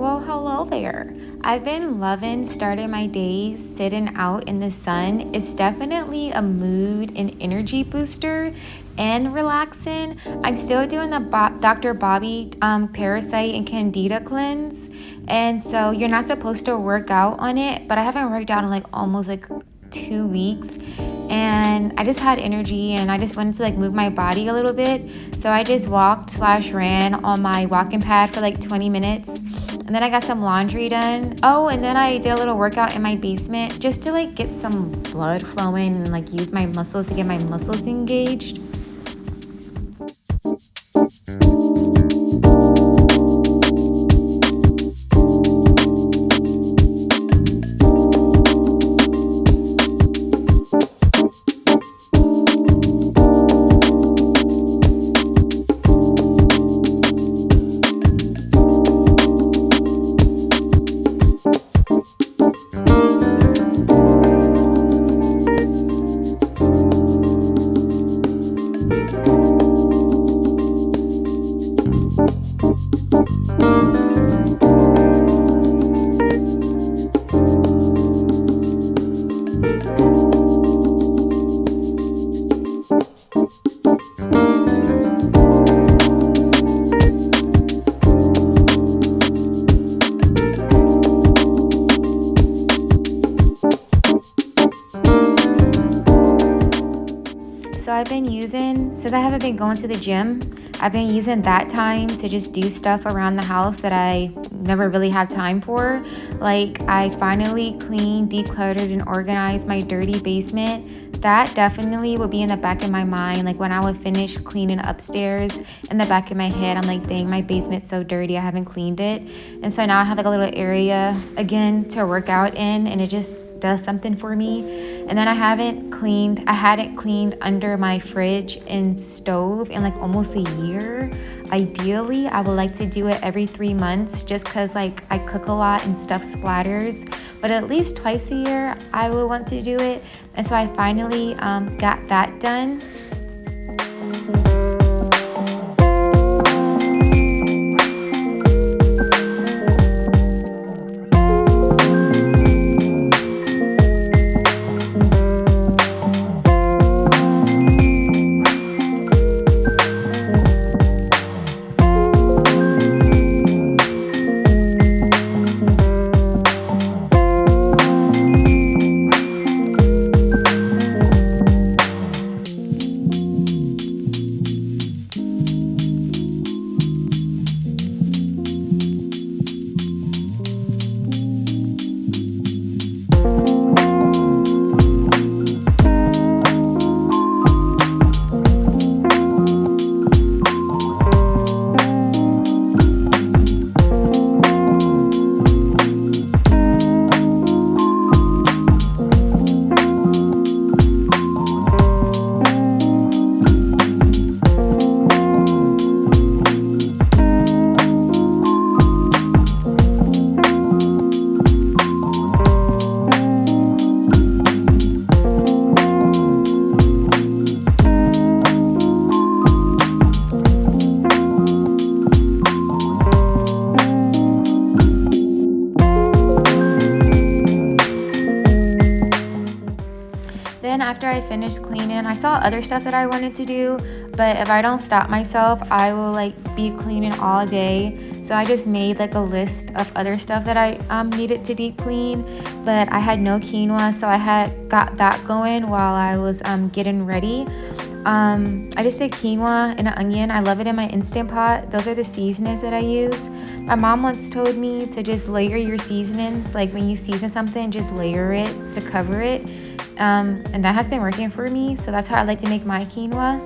Well, hello there. I've been loving starting my days sitting out in the sun. It's definitely a mood and energy booster and relaxing. I'm still doing the Dr. Bobby Parasite and Candida cleanse. And so you're not supposed to work out on it, but I haven't worked out in like almost like 2 weeks. And I just had energy and I just wanted to like move my body a little bit. So I just walked slash ran on my walking pad for like 20 minutes. And then I got some laundry done. Oh, and then I did a little workout in my basement just to like get some blood flowing and like use my muscles to get my muscles engaged. So I've been using, since I haven't been going to the gym, I've been using that time to just do stuff around the house that I never really have time for. Like I finally cleaned, decluttered, and organized my dirty basement. That definitely would be in the back of my mind. Like when I would finish cleaning upstairs, in the back of my head, I'm like, dang, my basement's so dirty, I haven't cleaned it. And so now I have like a little area again to work out in, and it just does something for me. And then I hadn't cleaned under my fridge and stove in like almost a year. Ideally, I would like to do it every 3 months just because like I cook a lot and stuff splatters. But at least twice a year, I would want to do it. And so I finally got that done. Then after I finished cleaning, I saw other stuff that I wanted to do, but if I don't stop myself, I will like be cleaning all day. So I just made like a list of other stuff that I needed to deep clean, but I had no quinoa, so I had got that going while I was getting ready. I just did quinoa and an onion. I love it in my Instant Pot. Those are the seasonings that I use. My mom once told me to just layer your seasonings. Like when you season something, just layer it to cover it. And that has been working for me. So that's how I like to make my quinoa.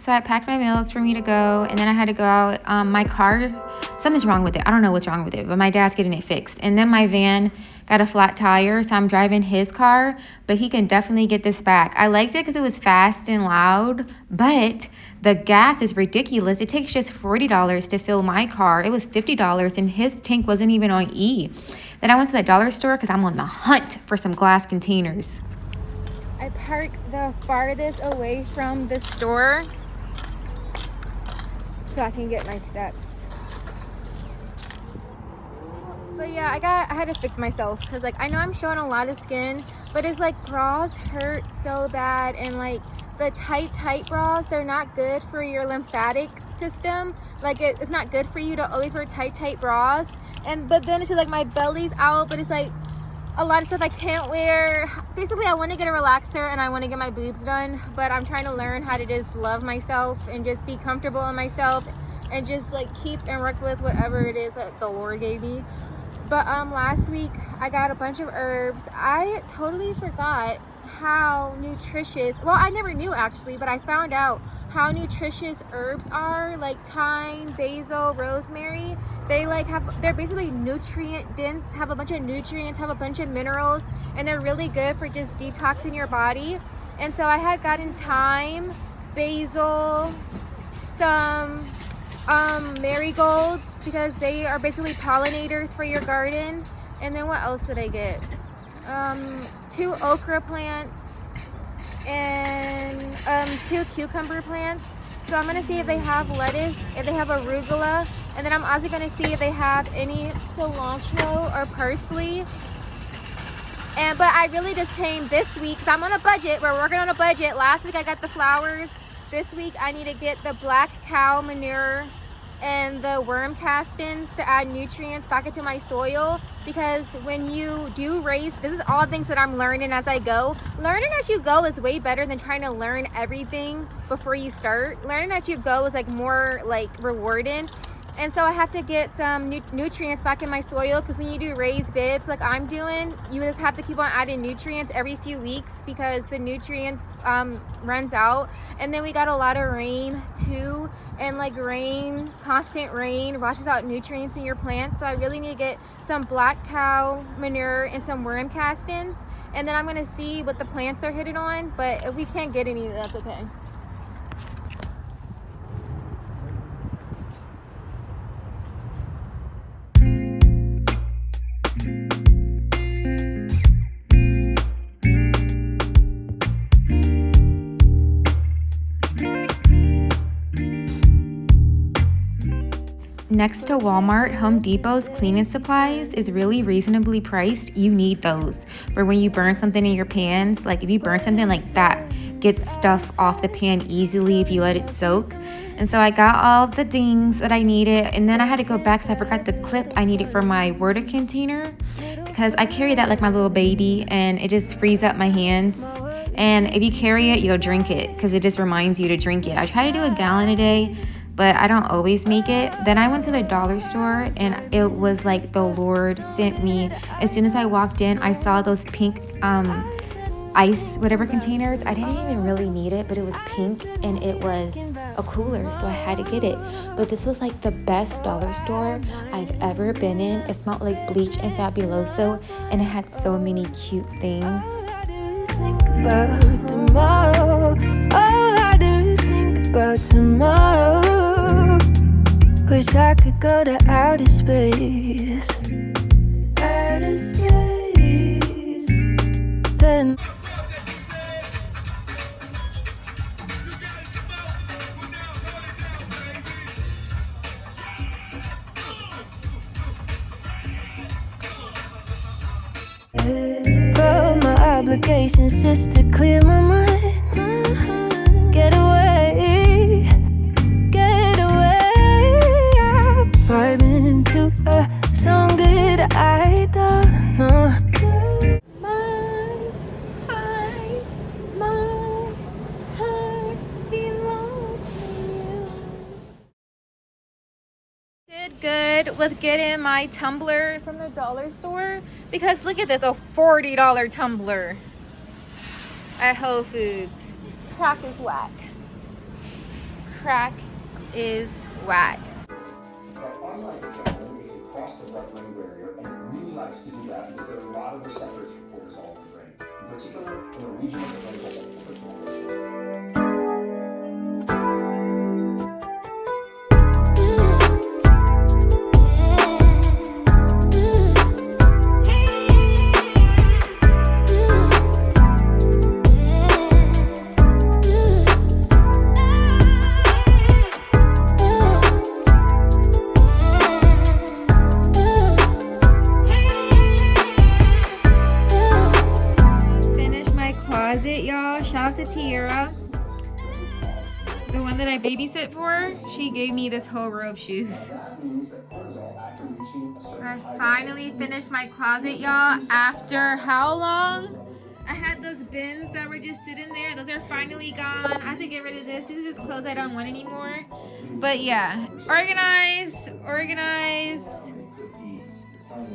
So I packed my meals for me to go, and then I had to go out. My car, something's wrong with it. I don't know what's wrong with it, but my dad's getting it fixed. And then my van got a flat tire, so I'm driving his car, but he can definitely get this back. I liked it because it was fast and loud, but the gas is ridiculous. It takes just $40 to fill my car. It was $50, and his tank wasn't even on E. Then I went to the dollar store because I'm on the hunt for some glass containers. I parked the farthest away from the store so I can get my steps. But yeah, I had to fix myself because like I know I'm showing a lot of skin, but it's like bras hurt so bad, and like the tight bras, they're not good for your lymphatic system. Like it's not good for you to always wear tight bras. But then it's just like my belly's out, but it's like a lot of stuff I can't wear. Basically, I want to get a relaxer and I want to get my boobs done, but I'm trying to learn how to just love myself and just be comfortable in myself and just like keep and work with whatever it is that the Lord gave me. But last week I got a bunch of herbs. I totally forgot how nutritious, well, I never knew actually, but I found out how nutritious herbs are, like thyme, basil, rosemary. They're basically nutrient dense, have a bunch of nutrients, have a bunch of minerals, and they're really good for just detoxing your body. And so I had gotten thyme, basil, some marigolds, because they are basically pollinators for your garden. And then what else did I get? 2 okra plants and 2 cucumber plants. So I'm gonna see if they have lettuce, if they have arugula, and then I'm also gonna see if they have any cilantro or parsley. But I really just came this week because I'm on a budget. We're working on a budget. Last week I got the flowers. This week I need to get the black cow manure and the worm castings to add nutrients back into my soil, because when you do raise, this is all things that I'm learning as I go. Learning as you go is way better than trying to learn everything before you start. Learning as you go is like more like rewarding. And so I have to get some nutrients back in my soil, because when you do raised beds like I'm doing, you just have to keep on adding nutrients every few weeks because the nutrients runs out. And then we got a lot of rain too, and like rain, constant rain washes out nutrients in your plants. So I really need to get some black cow manure and some worm castings, and then I'm gonna see what the plants are hitting on. But if we can't get any, that's okay. Next to Walmart, Home Depot's cleaning supplies is really reasonably priced. You need those for when you burn something in your pans. Like if you burn something like that, gets stuff off the pan easily if you let it soak. And so I got all the things that I needed, and then I had to go back because I forgot the clip I needed for my water container, because I carry that like my little baby and it just frees up my hands. And if you carry it, you'll drink it because it just reminds you to drink it. I try to do a gallon a day, but I don't always make it. Then I went to the dollar store, and it was like the Lord sent me. As soon as I walked in, I saw those pink ice whatever containers. I didn't even really need it, but it was pink and it was a cooler, so I had to get it. But this was like the best dollar store I've ever been in. It smelled like bleach and Fabuloso, and it had so many cute things. Think about tomorrow. All I do is think about tomorrow. Wish I could go to outer space. Outer space. Then from my obligations just to clear my mind. Get away, get away. I'm vibing to a song that I don't know. My heart belongs to you. Did good with getting my tumbler from the dollar store, because look at this, a $40 tumbler at Whole Foods. Crap is whack. crack is whack. But unlike adrenaline, it can cross the blood-brain barrier, and it really likes to do that because there are a lot of receptors for cortisol in the brain, in particular in the region of the brain called the cortex. Closet, y'all. Shout out to Tiara, the one that I babysit for. She gave me this whole row of shoes. I finally finished my closet, y'all, after how long? I had those bins that were just sitting there. Those are finally gone. I have to get rid of this. These are just clothes I don't want anymore. But yeah, organize.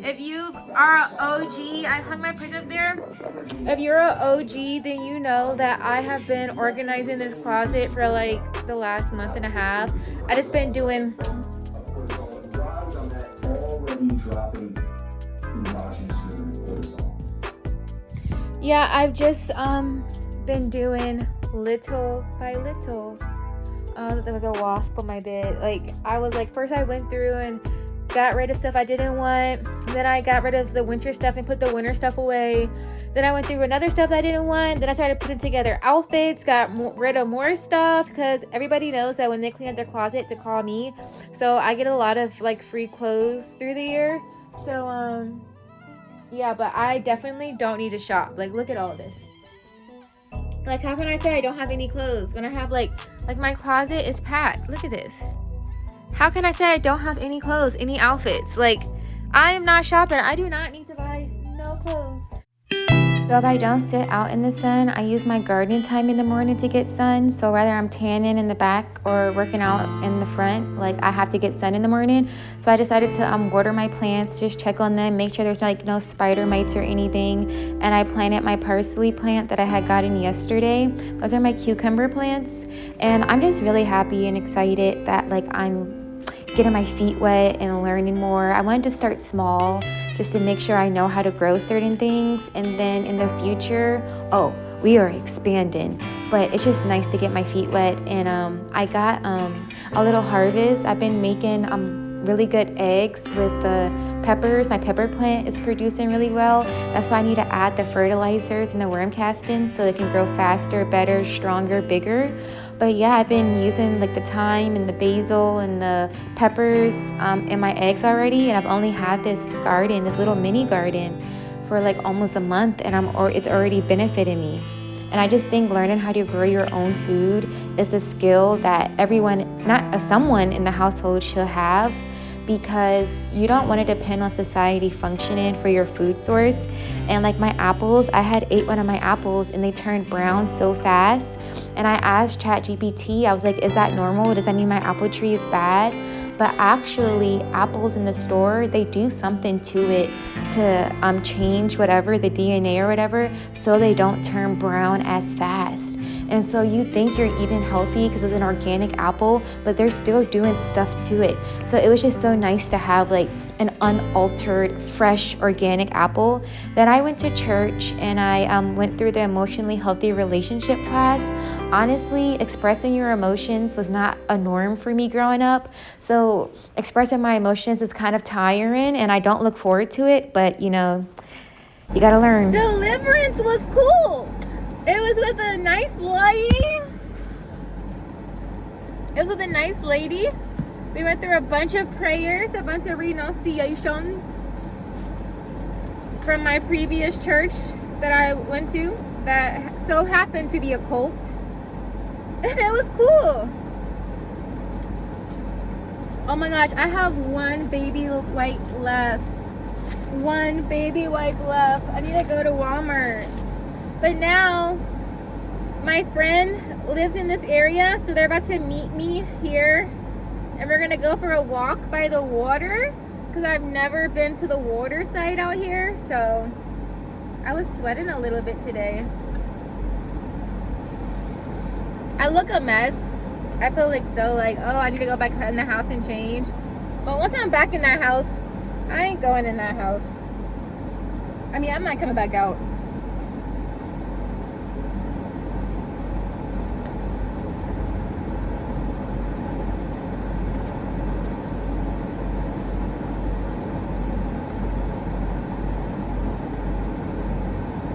If you are an OG, I hung my prints up there. If you're an OG, then you know that I have been organizing this closet for like the last month and a half. I just been doing. Yeah, I've just been doing little by little. There was a wasp on my bed. Like I was like, first I went through and got rid of stuff I didn't want. Then I got rid of the winter stuff and put the winter stuff away. Then I went through another stuff that I didn't want. Then I started putting together outfits, got rid of more stuff because everybody knows that when they clean up their closet to call me. So I get a lot of like free clothes through the year. So yeah, but I definitely don't need to shop. Like look at all of this. Like how can I say I don't have any clothes when I have like my closet is packed. Look at this. How can I say I don't have any clothes, any outfits? Like, I am not shopping. I do not need to buy no clothes. So if I don't sit out in the sun, I use my garden time in the morning to get sun. So whether I'm tanning in the back or working out in the front, like I have to get sun in the morning. So I decided to water my plants, just check on them, make sure there's like no spider mites or anything. And I planted my parsley plant that I had gotten yesterday. Those are my cucumber plants. And I'm just really happy and excited that like I'm getting my feet wet and learning more. I wanted to start small just to make sure I know how to grow certain things, and then in the future, we are expanding, but it's just nice to get my feet wet. And I got a little harvest. I've been making really good eggs with the peppers. My pepper plant is producing really well. That's why I need to add the fertilizers and the worm casting so it can grow faster, better, stronger, bigger. But yeah, I've been using like the thyme and the basil and the peppers in my eggs already, and I've only had this garden, this little mini garden, for like almost a month, and it's already benefited me. And I just think learning how to grow your own food is a skill that someone in the household should have, because you don't want to depend on society functioning for your food source. And like my apples, I had ate one of my apples and they turned brown so fast. And I asked ChatGPT, I was like, is that normal? Does that mean my apple tree is bad? But actually, apples in the store, they do something to it to change whatever, the DNA or whatever, so they don't turn brown as fast. And so you think you're eating healthy because it's an organic apple, but they're still doing stuff to it. So it was just so nice to have like an unaltered, fresh, organic apple. Then I went to church and I went through the emotionally healthy relationship class. Honestly, expressing your emotions was not a norm for me growing up. So expressing my emotions is kind of tiring and I don't look forward to it, but you know, you gotta learn. Deliverance was cool. It was with a nice lady. We went through a bunch of prayers, a bunch of renunciations from my previous church that I went to that so happened to be a cult. And it was cool. Oh my gosh, I have one baby wipe left. I need to go to Walmart. But now, my friend lives in this area, so they're about to meet me here. And we're gonna go for a walk by the water, because I've never been to the water side out here. So, I was sweating a little bit today. I look a mess. I feel like so like, oh, I need to go back in the house and change. But once I'm back in that house, I ain't going in that house. I mean, I'm not coming back out.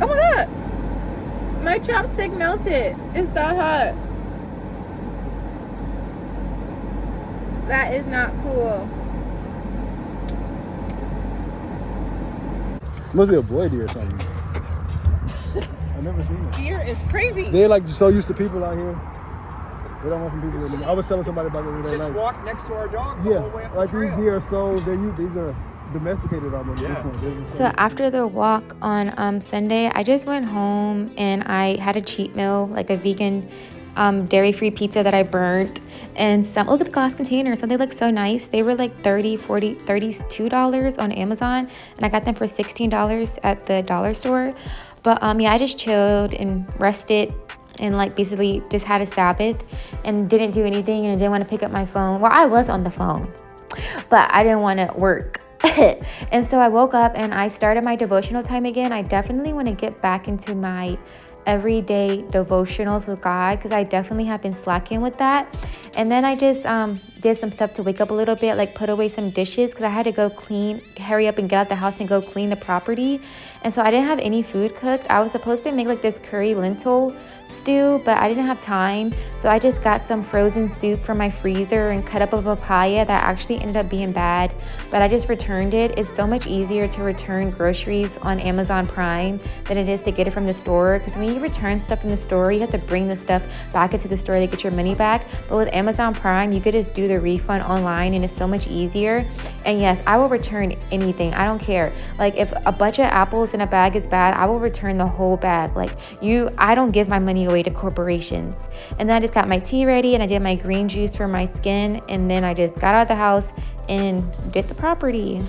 Oh my God. My chopstick melted. It's that hot. That is not cool. Must be a boy deer or something. I've never seen it. Deer is crazy. They're like so used to people out here. They don't want some people with them. I was telling somebody about it the other Just night. walk next to our dog the whole way Yeah, up like the these trail. deer are so these are domesticated almost. Yeah. At this point. So after the walk on Sunday, I just went home and I had a cheat meal, like a vegan dairy-free pizza that I burnt, and some, look at the glass containers, and they look so nice. They were like $32 on Amazon, and I got them for $16 at the dollar store. But yeah, I just chilled and rested and like basically just had a Sabbath and didn't do anything, and I didn't want to pick up my phone. Well, I was on the phone, but I didn't want to work. And so I woke up and I started my devotional time again. I definitely want to get back into my everyday devotionals with God, because I definitely have been slacking with that. And then I just did some stuff to wake up a little bit, like put away some dishes, because I had to go hurry up and get out the house and go clean the property. And so I didn't have any food cooked. I was supposed to make like this curry lentil stew, but I didn't have time. So I just got some frozen soup from my freezer and cut up a papaya that actually ended up being bad, but I just returned it. It's so much easier to return groceries on Amazon Prime than it is to get it from the store, because when you return stuff from the store, you have to bring the stuff back into the store to get your money back. But with Amazon Prime, you could just do the refund online, and it's so much easier. And yes, I will return anything. I don't care. Like if a bunch of apples in a bag is bad, I will return the whole bag. Like I don't give my money away to corporations. And then I just got my tea ready, and I did my green juice for my skin, and then I just got out of the house and did the property.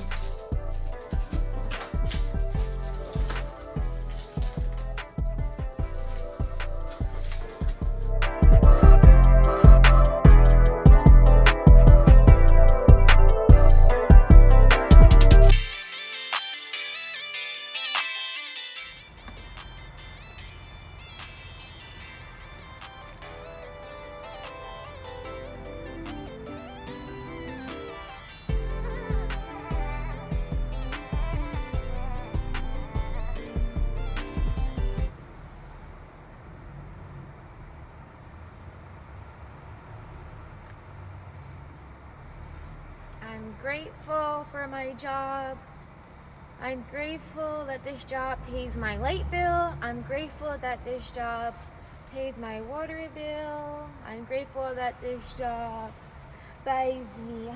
I'm grateful for my job. I'm grateful that this job pays my light bill. I'm grateful that this job pays my water bill. I'm grateful that this job buys me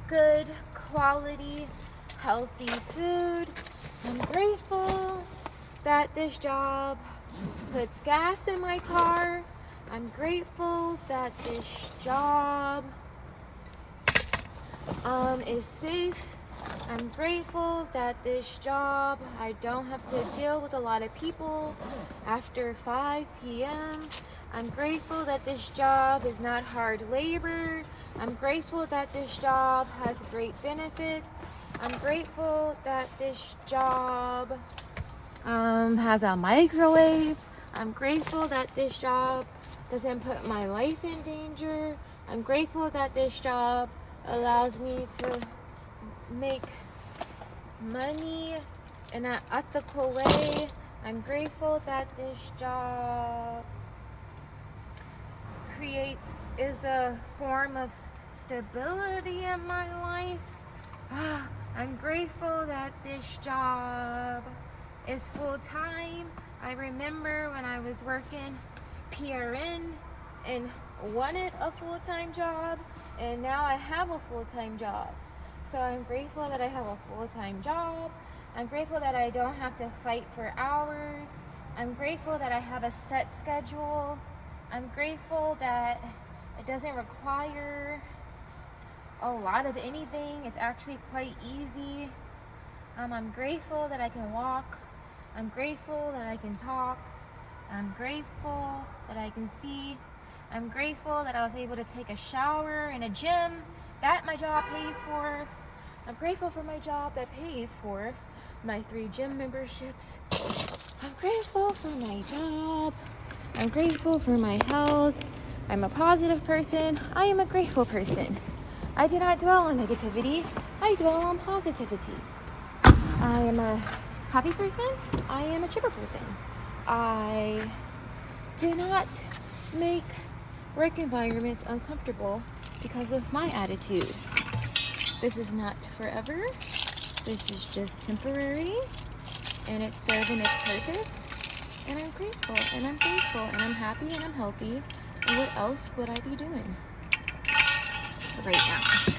good quality, healthy food. I'm grateful that this job puts gas in my car. I'm grateful that this job is safe. I'm grateful that this job, I don't have to deal with a lot of people after 5 p.m. I'm grateful that this job is not hard labor. I'm grateful that this job has great benefits. I'm grateful that this job has a microwave. I'm grateful that this job doesn't put my life in danger. I'm grateful that this job allows me to make money in an ethical way. I'm grateful that this job is a form of stability in my life. I'm grateful that this job is full-time. I remember when I was working PRN and wanted a full-time job, and now I have a full-time job. So I'm grateful that I have a full-time job. I'm grateful that I don't have to fight for hours. I'm grateful that I have a set schedule. I'm grateful that it doesn't require a lot of anything. It's actually quite easy. I'm grateful that I can walk. I'm grateful that I can talk. I'm grateful that I can see. I'm grateful that I was able to take a shower in a gym that my job pays for. I'm grateful for my job that pays for my 3 gym memberships. I'm grateful for my job. I'm grateful for my health. I'm a positive person. I am a grateful person. I do not dwell on negativity. I dwell on positivity. I am a happy person. I am a chipper person. I do not make work environments uncomfortable because of my attitude. This is not forever. This is just temporary, and it's serving its purpose. And I'm grateful, and I'm thankful, and I'm happy, and I'm healthy. And what else would I be doing right now?